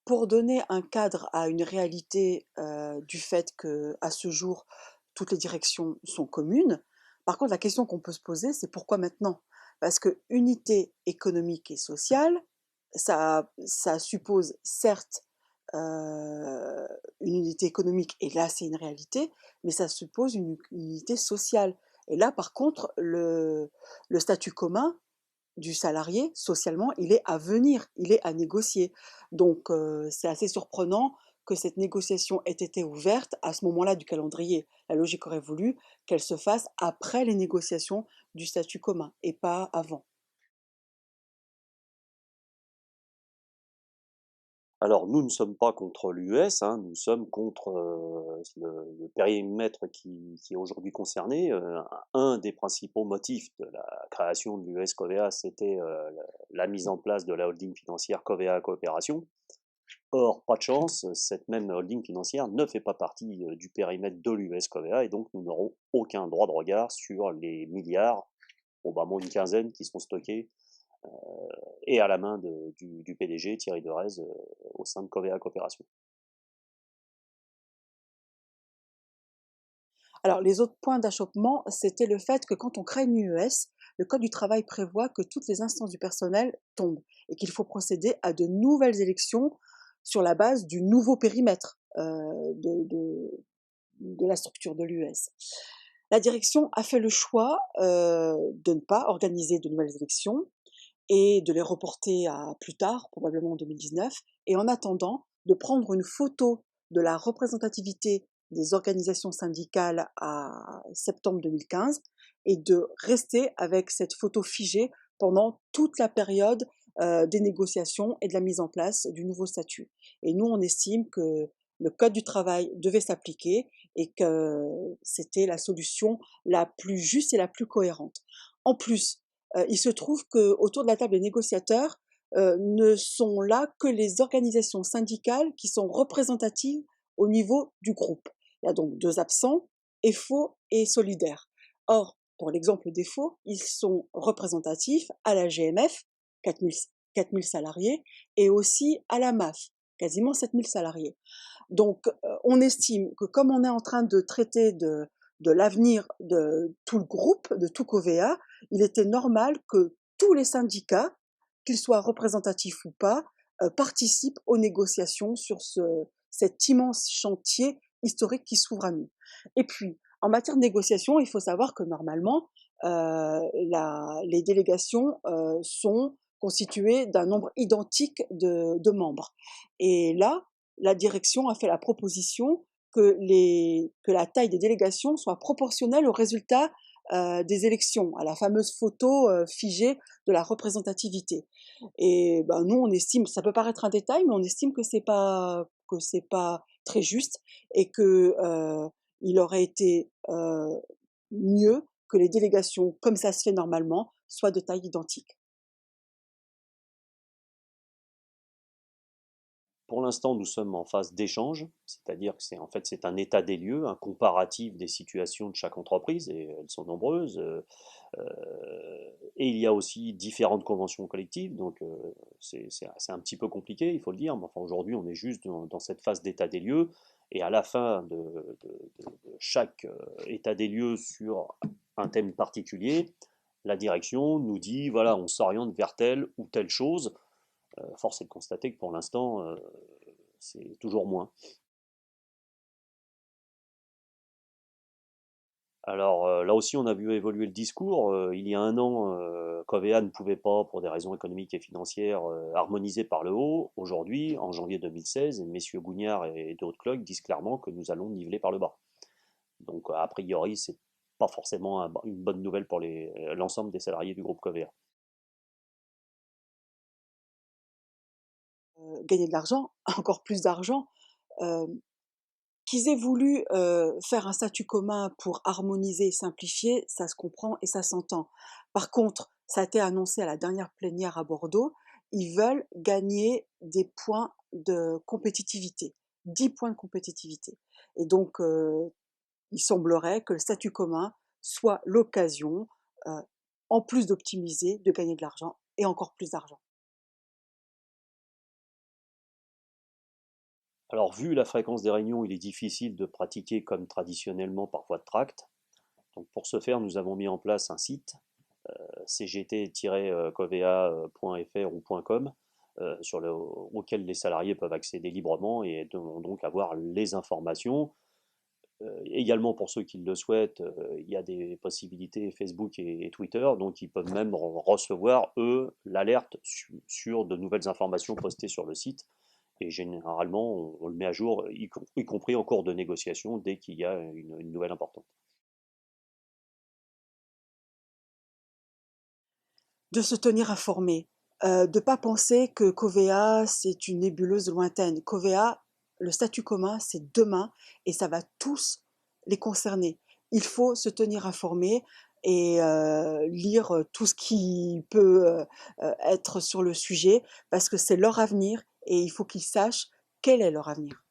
Pour donner un cadre à une réalité, du fait qu'à ce jour, toutes les directions sont communes. Par contre, la question qu'on peut se poser, c'est pourquoi maintenant? Parce que unité économique et sociale, ça suppose certes, une unité économique et là, c'est une réalité, mais ça suppose une unité sociale et là, par contre, le statut commun, du salarié, socialement, il est à venir, il est à négocier. Donc, c'est assez surprenant que cette négociation ait été ouverte à ce moment-là du calendrier. La logique aurait voulu qu'elle se fasse après les négociations du statut commun et pas avant. Alors nous ne sommes pas contre l'US, hein, nous sommes contre le périmètre qui est aujourd'hui concerné. Un des principaux motifs de la création de l'US Covea, c'était la mise en place de la holding financière Covea Coopération. Or, pas de chance, cette même holding financière ne fait pas partie du périmètre de l'US Covea et donc nous n'aurons aucun droit de regard sur les milliards, probablement une quinzaine qui sont stockés et à la main du PDG Thierry Derez au sein de Covea Coopération. Alors, les autres points d'achoppement, c'était le fait que quand on crée une UES, le Code du travail prévoit que toutes les instances du personnel tombent et qu'il faut procéder à de nouvelles élections sur la base du nouveau périmètre de la structure de l'UES. La direction a fait le choix de ne pas organiser de nouvelles élections et de les reporter à plus tard, probablement en 2019, et en attendant de prendre une photo de la représentativité des organisations syndicales à septembre 2015 et de rester avec cette photo figée pendant toute la période des négociations et de la mise en place du nouveau statut. Et nous, on estime que le Code du travail devait s'appliquer et que c'était la solution la plus juste et la plus cohérente. En plus, il se trouve qu'autour de la table des négociateurs ne sont là que les organisations syndicales qui sont représentatives au niveau du groupe. Il y a donc deux absents, EFO et Solidaire. Or, pour l'exemple d'EFO, ils sont représentatifs à la GMF, 4000 salariés, et aussi à la MAF, quasiment 7000 salariés. Donc, on estime que comme on est en train de traiter de l'avenir de tout le groupe, de tout Covea, il était normal que tous les syndicats, qu'ils soient représentatifs ou pas, participent aux négociations sur cet immense chantier historique qui s'ouvre à nous. Et puis, en matière de négociation, il faut savoir que normalement, les délégations sont constituées d'un nombre identique de membres. Et là, la direction a fait la proposition que la taille des délégations soit proportionnelle au résultat des élections, à la fameuse photo figée de la représentativité. Et ben, nous, on estime, ça peut paraître un détail, mais on estime que c'est pas très juste et que il aurait été mieux que les délégations, comme ça se fait normalement, soient de taille identique. Pour l'instant, nous sommes en phase d'échange, c'est-à-dire que c'est un état des lieux, un comparatif des situations de chaque entreprise, et elles sont nombreuses. Et il y a aussi différentes conventions collectives, donc c'est un petit peu compliqué, il faut le dire, mais enfin aujourd'hui on est juste dans cette phase d'état des lieux, et à la fin de chaque état des lieux sur un thème particulier, la direction nous dit voilà, on s'oriente vers telle ou telle chose. Force est de constater que pour l'instant, c'est toujours moins. Alors là aussi, on a vu évoluer le discours. Il y a un an, Covea ne pouvait pas, pour des raisons économiques et financières, harmoniser par le haut. Aujourd'hui, en janvier 2016, messieurs Gougnard et de Haute-Cloque disent clairement que nous allons niveler par le bas. Donc a priori, c'est pas forcément une bonne nouvelle pour l'ensemble des salariés du groupe Covea. Gagner de l'argent, encore plus d'argent. Euh, Qu'ils aient voulu faire un statut commun pour harmoniser et simplifier, ça se comprend et ça s'entend. Par contre, ça a été annoncé à la dernière plénière à Bordeaux, ils veulent gagner des points de compétitivité, 10 points de compétitivité. Et donc, il semblerait que le statut commun soit l'occasion, euh, en plus d'optimiser, de gagner de l'argent et encore plus d'argent. Alors, vu la fréquence des réunions, il est difficile de pratiquer comme traditionnellement par voie de tract. Donc, pour ce faire, nous avons mis en place un site cgt-covea.fr ou .com auquel les salariés peuvent accéder librement et donc avoir les informations. Également pour ceux qui le souhaitent, il y a des possibilités Facebook et Twitter, donc ils peuvent même recevoir, eux, l'alerte sur de nouvelles informations postées sur le site. Et généralement, on le met à jour, y compris en cours de négociation, dès qu'il y a une nouvelle importante. De se tenir informé, de pas penser que Covea, c'est une nébuleuse lointaine. Covea, le statut commun, c'est demain et ça va tous les concerner. Il faut se tenir informé et lire tout ce qui peut être sur le sujet parce que c'est leur avenir et il faut qu'ils sachent quel est leur avenir.